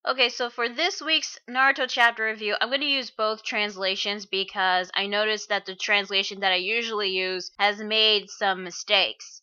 Okay, so for this week's Naruto chapter review, I'm going to use both translations because I noticed that the translation that I usually use has made some mistakes.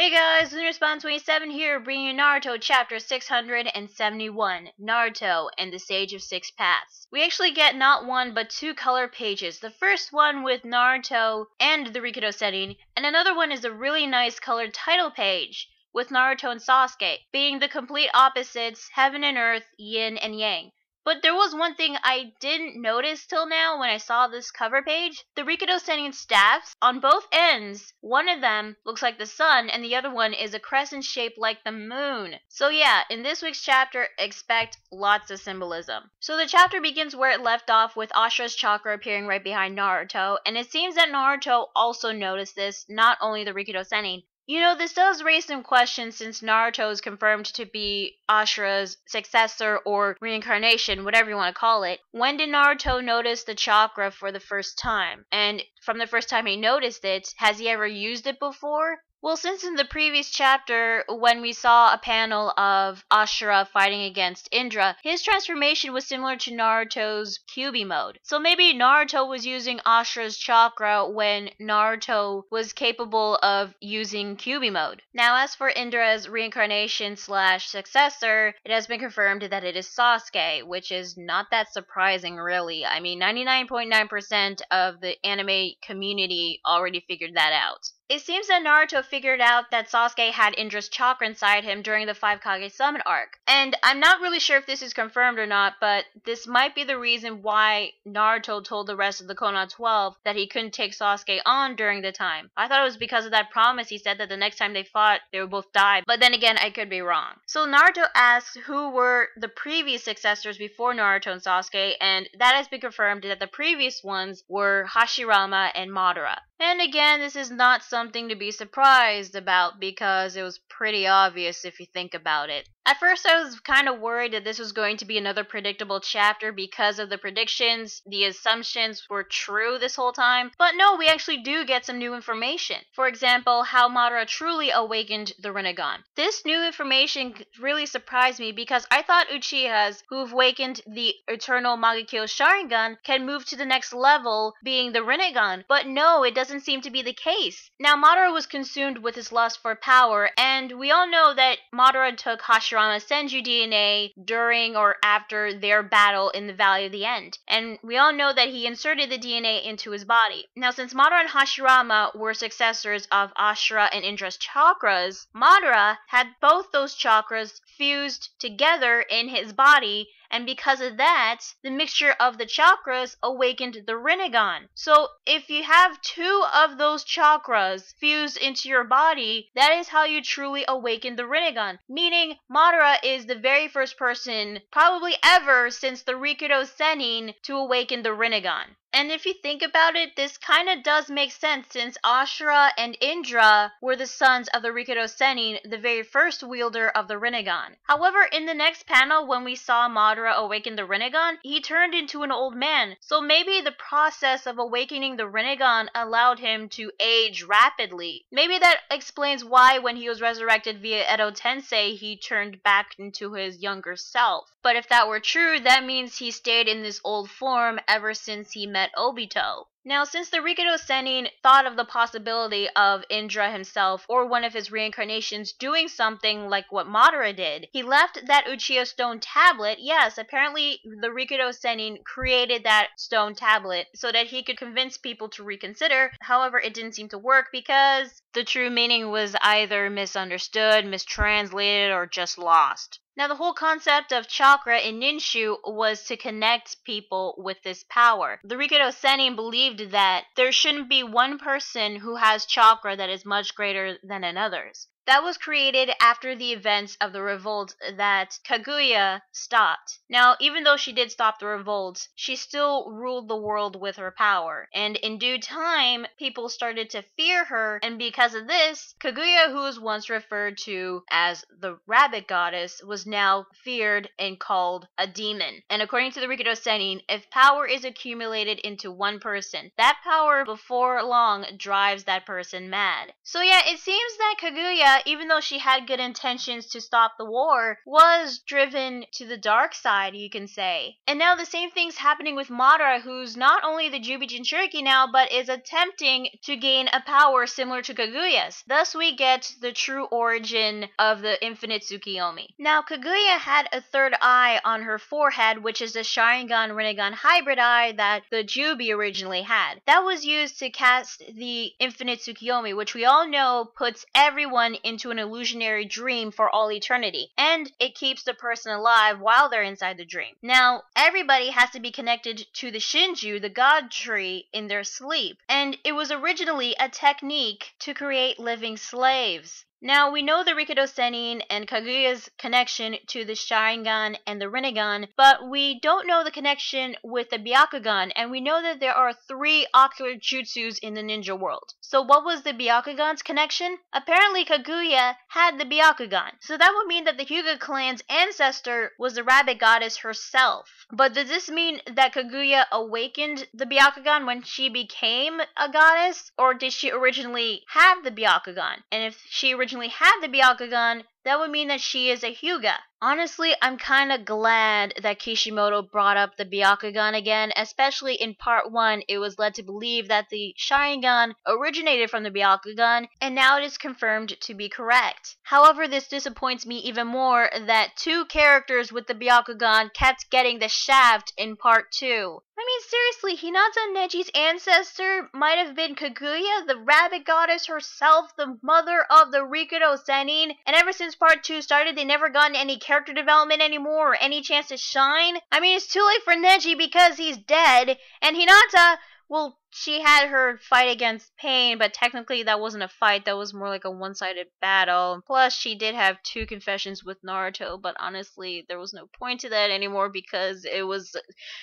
Hey guys, LunarSpawn27 here, bringing you Naruto chapter 671, Naruto and the Sage of Six Paths. We actually get not one but two color pages. The first one with Naruto and the Rikudo Sennin, and another one is a really nice colored title page with Naruto and Sasuke, being the complete opposites, heaven and earth, yin and yang. But there was one thing I didn't notice till now when I saw this cover page. The Rikudo Sennin staffs, on both ends, one of them looks like the sun and the other one is a crescent shape like the moon. So yeah, in this week's chapter, expect lots of symbolism. So the chapter begins where it left off with Ashura's chakra appearing right behind Naruto, and it seems that Naruto also noticed this, not only the Rikudo Sennin. You know, this does raise some questions since Naruto is confirmed to be Ashura's successor or reincarnation, whatever you want to call it. When did Naruto notice the chakra for the first time? And from the first time he noticed it, has he ever used it before? Well, since in the previous chapter, when we saw a panel of Ashura fighting against Indra, his transformation was similar to Naruto's Kyuubi mode. So maybe Naruto was using Ashura's chakra when Naruto was capable of using Kyuubi mode. Now, as for Indra's reincarnation slash successor, it has been confirmed that it is Sasuke, which is not that surprising really. I mean, 99.9% of the anime community already figured that out. It seems that Naruto figured out that Sasuke had Indra's chakra inside him during the 5 Kage Summon arc. And I'm not really sure if this is confirmed or not, but this might be the reason why Naruto told the rest of the Konoha 12 that he couldn't take Sasuke on during the time. I thought it was because of that promise he said that the next time they fought, they would both die. But then again, I could be wrong. So Naruto asks who were the previous successors before Naruto and Sasuke, and that has been confirmed that the previous ones were Hashirama and Madara. And again, this is not something to be surprised about because it was pretty obvious if you think about it. At first I was kind of worried that this was going to be another predictable chapter because of the predictions, the assumptions were true this whole time, but no, we actually do get some new information. For example, how Madara truly awakened the Rinnegan. This new information really surprised me because I thought Uchihas who've awakened the eternal Mangekyo Sharingan can move to the next level, being the Rinnegan, but no, it doesn't seem to be the case. Now, Madara was consumed with his lust for power, and we all know that Madara took Hashirama Senju DNA during or after their battle in the Valley of the End, and we all know that he inserted the DNA into his body. Now, since Madara and Hashirama were successors of Ashura and Indra's chakras, Madara had both those chakras fused together in his body, and because of that, the mixture of the chakras awakened the Rinnegan. So if you have two of those chakras fused into your body, that is how you truly awaken the Rinnegan. Meaning, Madara is the very first person, probably ever since the Rikudo Sennin, to awaken the Rinnegan. And if you think about it, this kinda does make sense since Ashura and Indra were the sons of the Rikudo Sennin, the very first wielder of the Rinnegan. However, in the next panel when we saw Madara awaken the Rinnegan, he turned into an old man. So maybe the process of awakening the Rinnegan allowed him to age rapidly. Maybe that explains why when he was resurrected via Edo Tensei, he turned back into his younger self. But if that were true, that means he stayed in this old form ever since he met Obito. Now, since the Rikudo Sennin thought of the possibility of Indra himself or one of his reincarnations doing something like what Madara did, he left that Uchiha stone tablet. Yes, apparently the Rikudo Sennin created that stone tablet so that he could convince people to reconsider. However, it didn't seem to work because the true meaning was either misunderstood, mistranslated, or just lost. Now, the whole concept of chakra in Ninshu was to connect people with this power. The Rikudo Sennin believed that there shouldn't be one person who has chakra that is much greater than another's. that was created after the events of the revolt that Kaguya stopped. Now, even though she did stop the revolt, she still ruled the world with her power, and in due time, people started to fear her, and because of this, Kaguya, who was once referred to as the rabbit goddess, was now feared and called a demon. And according to the Rikudo Sennin, if power is accumulated into one person, that power before long drives that person mad. So yeah, it seems that Kaguya, even though she had good intentions to stop the war, was driven to the dark side, you can say. And now the same thing's happening with Madara, who's not only the Jubi Jinchuriki now, but is attempting to gain a power similar to Kaguya's. Thus we get the true origin of the Infinite Tsukiyomi. Now Kaguya had a third eye on her forehead, which is the Sharingan Rinnegan hybrid eye that the Jubi originally had. That was used to cast the Infinite Tsukiyomi, which we all know puts everyone into an illusionary dream for all eternity, and it keeps the person alive while they're inside the dream. Now, everybody has to be connected to the Shinju, the god tree, in their sleep, and it was originally a technique to create living slaves. Now, we know the Rikudo Sennin and Kaguya's connection to the Sharingan and the Rinnegan, but we don't know the connection with the Byakugan, and we know that there are 3 ocular jutsus in the ninja world. So what was the Byakugan's connection? Apparently Kaguya had the Byakugan. So that would mean that the Hyuuga clan's ancestor was the rabbit goddess herself. But does this mean that Kaguya awakened the Byakugan when she became a goddess? Or did she originally have the Byakugan? And if she originally had the Byakugan, that would mean that she is a Hyuuga. Honestly, I'm kinda glad that Kishimoto brought up the Byakugan again, especially in part 1 it was led to believe that the Sharingan originated from the Byakugan, and now it is confirmed to be correct. However, this disappoints me even more that 2 characters with the Byakugan kept getting the shaft in part 2. I mean, seriously, Hinata and Neji's ancestor might have been Kaguya, the rabbit goddess herself, the mother of the Rikudo Sennin, and ever since part 2 started, they never gotten any character development anymore or any chance to shine. I mean, it's too late for Neji because he's dead, and Hinata, well, she had her fight against Pain, but technically that wasn't a fight, that was more like a one-sided battle. Plus, she did have 2 confessions with Naruto, but honestly, there was no point to that anymore because it was,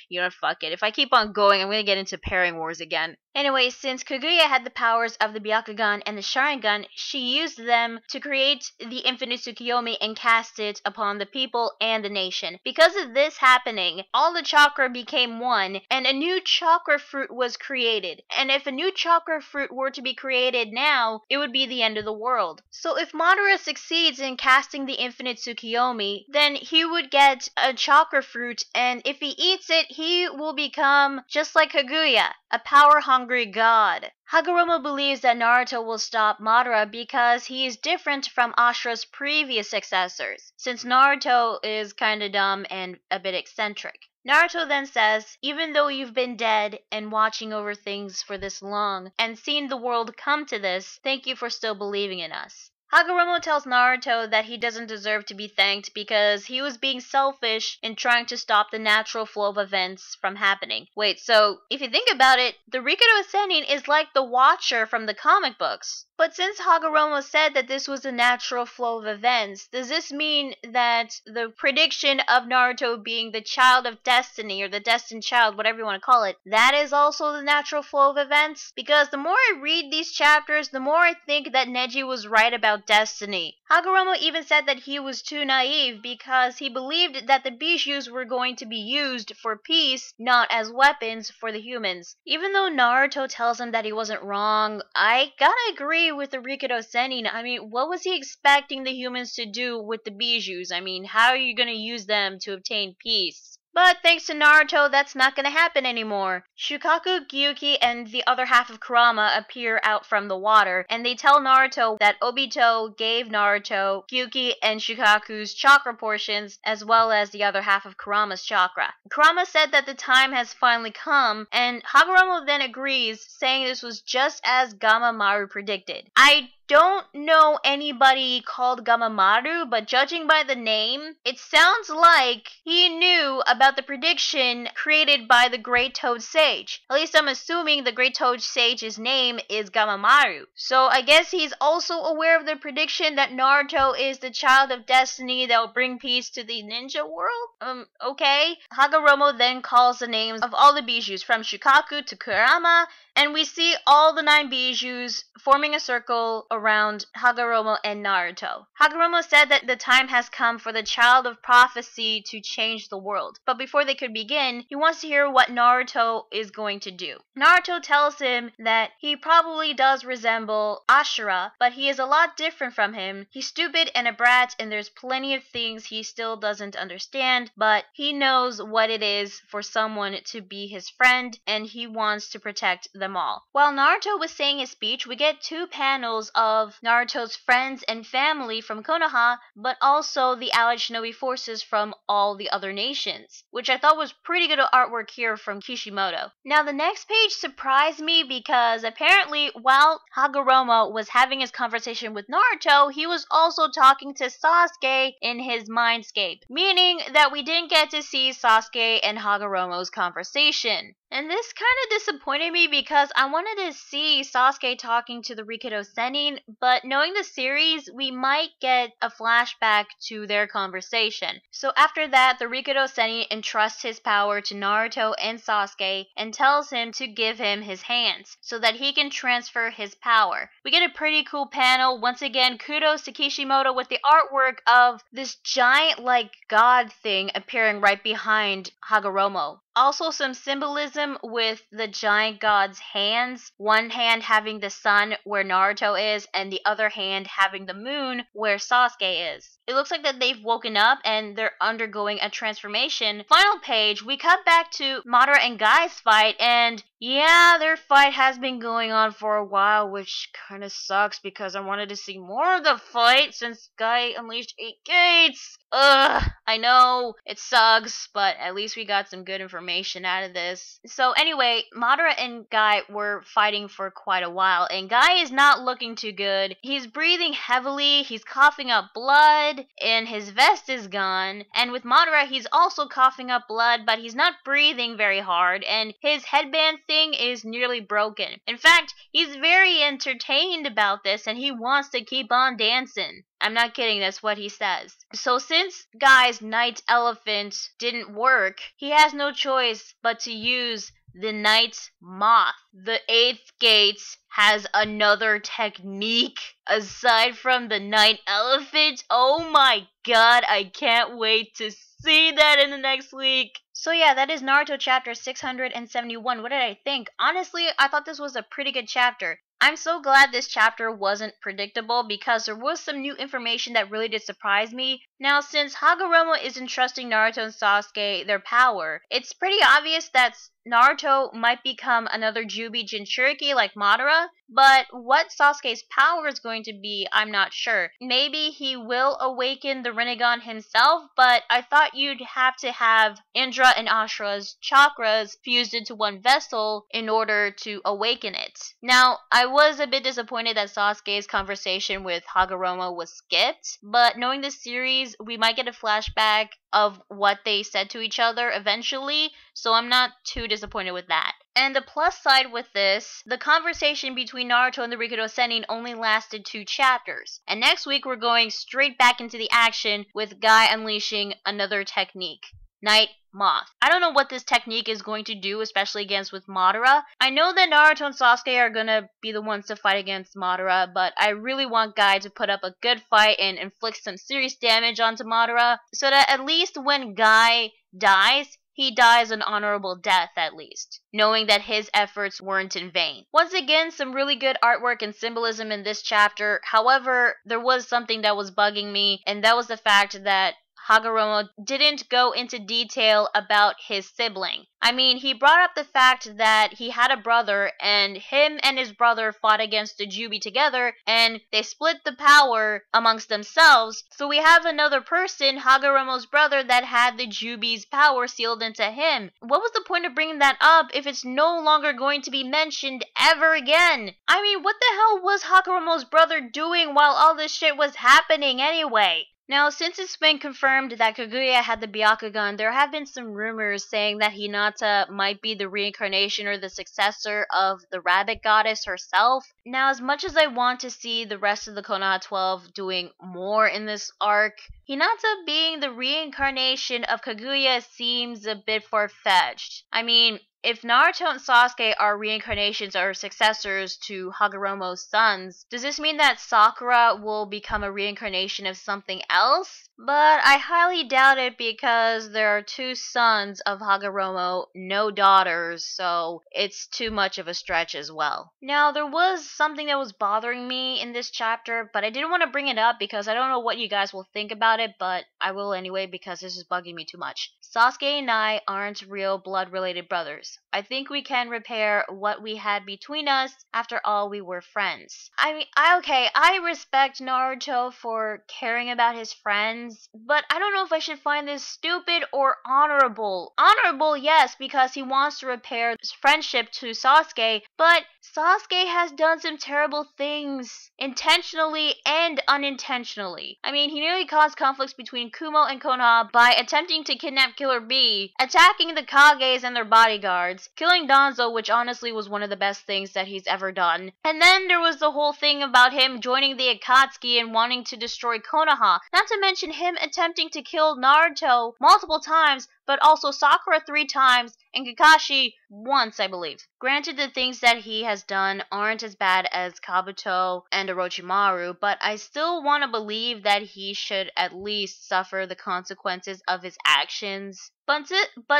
you know, fuck it. If I keep on going, I'm gonna get into pairing wars again. Anyway, since Kaguya had the powers of the Byakugan and the Sharingan, she used them to create the Infinite Tsukiyomi and cast it upon the people and the nation. Because of this happening, all the chakra became one, and a new chakra fruit was created. And if a new chakra fruit were to be created now, it would be the end of the world. So if Madara succeeds in casting the Infinite Tsukiyomi, then he would get a chakra fruit, and if he eats it, he will become just like Kaguya, a power-hungry god. Hagaromo believes that Naruto will stop Madara because he is different from Ashura's previous successors, since Naruto is kinda dumb and a bit eccentric. Naruto then says, even though you've been dead and watching over things for this long and seen the world come to this, thank you for still believing in us. Hagaromo tells Naruto that he doesn't deserve to be thanked because he was being selfish in trying to stop the natural flow of events from happening. Wait, so if you think about it, the Rikudo Sennin is like the Watcher from the comic books. But since Hagaromo said that this was a natural flow of events, does this mean that the prediction of Naruto being the child of destiny, or the destined child, whatever you want to call it, that is also the natural flow of events? Because the more I read these chapters, the more I think that Neji was right about destiny. Hagaromo even said that he was too naive because he believed that the Bijus were going to be used for peace, not as weapons for the humans. Even though Naruto tells him that he wasn't wrong, I gotta agree with the Rikudo Sennin. I mean, what was he expecting the humans to do with the Bijus? I mean, how are you gonna use them to obtain peace? But thanks to Naruto, that's not gonna happen anymore. Shukaku, Gyuki, and the other half of Kurama appear out from the water, and they tell Naruto that Obito gave Naruto Gyuki and Shukaku's chakra portions, as well as the other half of Kurama's chakra. Kurama said that the time has finally come, and Hagaromo then agrees, saying this was just as Gamma Maru predicted. I don't know anybody called Gamamaru, but judging by the name, it sounds like he knew about the prediction created by the Great Toad Sage. At least I'm assuming the Great Toad Sage's name is Gamamaru. So I guess he's also aware of the prediction that Naruto is the child of destiny that will bring peace to the ninja world? Okay. Hagaromo then calls the names of all the bijus from Shukaku to Kurama, and we see all the 9 bijus forming a circle around Hagaromo and Naruto. Hagaromo said that the time has come for the child of prophecy to change the world. But before they could begin, he wants to hear what Naruto is going to do. Naruto tells him that he probably does resemble Ashura, but he is a lot different from him. He's stupid and a brat, and there's plenty of things he still doesn't understand, but he knows what it is for someone to be his friend, and he wants to protect them all. While Naruto was saying his speech, we get 2 panels of Naruto's friends and family from Konoha, but also the allied shinobi forces from all the other nations, which I thought was pretty good artwork here from Kishimoto. Now the next page surprised me because apparently while Hagaromo was having his conversation with Naruto, he was also talking to Sasuke in his mindscape, meaning that we didn't get to see Sasuke and Hagaromo's conversation. And this kind of disappointed me because I wanted to see Sasuke talking to the Rikudo Sennin, but knowing the series, we might get a flashback to their conversation. So after that, the Rikudo Sennin entrusts his power to Naruto and Sasuke and tells him to give him his hands so that he can transfer his power. We get a pretty cool panel. Once again, kudos to Kishimoto with the artwork of this giant like god thing appearing right behind Hagaromo. Also some symbolism with the giant god's hands, one hand having the sun where Naruto is and the other hand having the moon where Sasuke is. It looks like that they've woken up and they're undergoing a transformation. Final page, we cut back to Madara and Guy's fight, and yeah, their fight has been going on for a while, which kind of sucks because I wanted to see more of the fight since Guy unleashed 8 gates. I know, it sucks, but at least we got some good information out of this. So anyway, Madara and Guy were fighting for quite a while, and Guy is not looking too good. He's breathing heavily, he's coughing up blood, and his vest is gone. And with Madara, he's also coughing up blood, but he's not breathing very hard, and his headband thing is nearly broken. In fact, he's very entertained about this, and he wants to keep on dancing. I'm not kidding, that's what he says. So since Guy's night elephant didn't work, he has no choice but to use the night moth. The 8th gate has another technique aside from the night elephant. Oh my god, I can't wait to see that in the next week. So yeah, that is Naruto chapter 671. What did I think? Honestly, I thought this was a pretty good chapter. I'm so glad this chapter wasn't predictable because there was some new information that really did surprise me. Now, since Hagaromo is entrusting Naruto and Sasuke their power, it's pretty obvious that Naruto might become another Jubi Jinchuriki like Madara, but what Sasuke's power is going to be, I'm not sure. Maybe he will awaken the Rinnegan himself, but I thought you'd have to have Indra and Ashura's chakras fused into one vessel in order to awaken it. Now, I was a bit disappointed that Sasuke's conversation with Hagaromo was skipped, but knowing the series, we might get a flashback of what they said to each other eventually, so I'm not too disappointed with that. And the plus side with this, the conversation between Naruto and the Rikudo Sennin only lasted 2 chapters. And next week we're going straight back into the action with Guy unleashing another technique. Night Moth. I don't know what this technique is going to do, especially against with Madara. I know that Naruto and Sasuke are gonna be the ones to fight against Madara, but I really want Guy to put up a good fight and inflict some serious damage onto Madara, so that at least when Guy dies, he dies an honorable death at least, knowing that his efforts weren't in vain. Once again, some really good artwork and symbolism in this chapter. However, there was something that was bugging me, and that was the fact that Hagaromo didn't go into detail about his sibling. I mean, he brought up the fact that he had a brother, and him and his brother fought against the Jubi together, and they split the power amongst themselves. So we have another person, Hagaromo's brother, that had the Jubi's power sealed into him. What was the point of bringing that up if it's no longer going to be mentioned ever again? I mean, what the hell was Hagaromo's brother doing while all this shit was happening anyway? Now, since it's been confirmed that Kaguya had the Byakugan, there have been some rumors saying that Hinata might be the reincarnation or the successor of the rabbit goddess herself. Now, as much as I want to see the rest of the Konoha 12 doing more in this arc, Hinata being the reincarnation of Kaguya seems a bit far-fetched. I mean, if Naruto and Sasuke are reincarnations or successors to Hagaromo's sons, does this mean that Sakura will become a reincarnation of something else? But I highly doubt it because there are 2 sons of Hagaromo, no daughters, so it's too much of a stretch as well. Now, there was something that was bothering me in this chapter, but I didn't want to bring it up because I don't know what you guys will think about it, but I will anyway because this is bugging me too much. Sasuke and I aren't real blood-related brothers. I think we can repair what we had between us. After all, we were friends. I mean, I respect Naruto for caring about his friends, but I don't know if I should find this stupid or honorable. Honorable, yes, because he wants to repair his friendship to Sasuke, but Sasuke has done some terrible things, intentionally and unintentionally. I mean, he nearly caused conflicts between Kumo and Konoha by attempting to kidnap Killer Bee, attacking the Kages and their bodyguards, killing Danzo, which honestly was one of the best things that he's ever done. And then there was the whole thing about him joining the Akatsuki and wanting to destroy Konoha, not to mention him attempting to kill Naruto multiple times, but also Sakura 3 times, and Kakashi once, I believe. Granted, the things that he has done aren't as bad as Kabuto and Orochimaru, but I still want to believe that he should at least suffer the consequences of his actions. But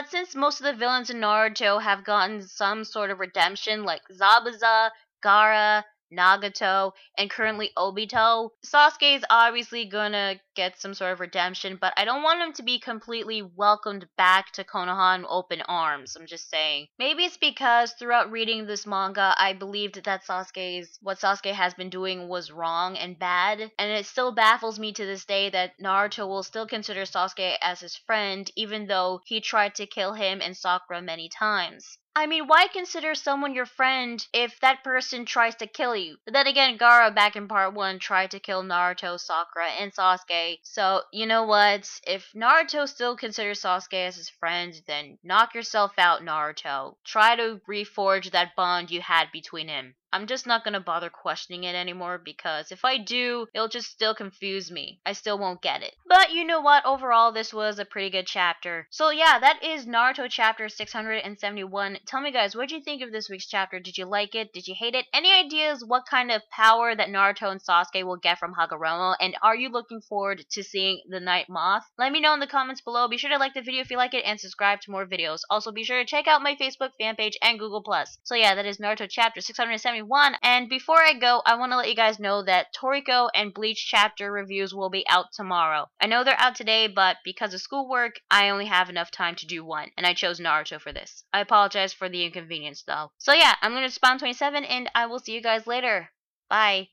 since most of the villains in Naruto have gotten some sort of redemption, like Zabuza, Gaara, Nagato, and currently Obito, Sasuke is obviously gonna get some sort of redemption, but I don't want him to be completely welcomed back to Konoha in open arms. I'm just saying. Maybe it's because throughout reading this manga, I believed that what Sasuke has been doing was wrong and bad, and it still baffles me to this day that Naruto will still consider Sasuke as his friend, even though he tried to kill him and Sakura many times. I mean, why consider someone your friend if that person tries to kill you? But then again, Gaara back in part 1 tried to kill Naruto, Sakura, and Sasuke. So, you know what? If Naruto still considers Sasuke as his friend, then knock yourself out, Naruto. Try to reforge that bond you had between him. I'm just not gonna bother questioning it anymore because if I do, it'll just still confuse me. I still won't get it. But you know what? Overall, this was a pretty good chapter. So yeah, that is Naruto chapter 671. Tell me guys, what did you think of this week's chapter? Did you like it? Did you hate it? Any ideas what kind of power that Naruto and Sasuke will get from Hagaromo? And are you looking forward to seeing the Night Moth? Let me know in the comments below. Be sure to like the video if you like it and subscribe to more videos. Also, be sure to check out my Facebook fan page and Google+. So yeah, that is Naruto chapter 671. And before I go, I want to let you guys know that Toriko and Bleach chapter reviews will be out tomorrow. I know they're out today, but because of schoolwork, I only have enough time to do one, and I chose Naruto for this. I apologize for the inconvenience though. So yeah, I'm going to spawn 27, and I will see you guys later. Bye.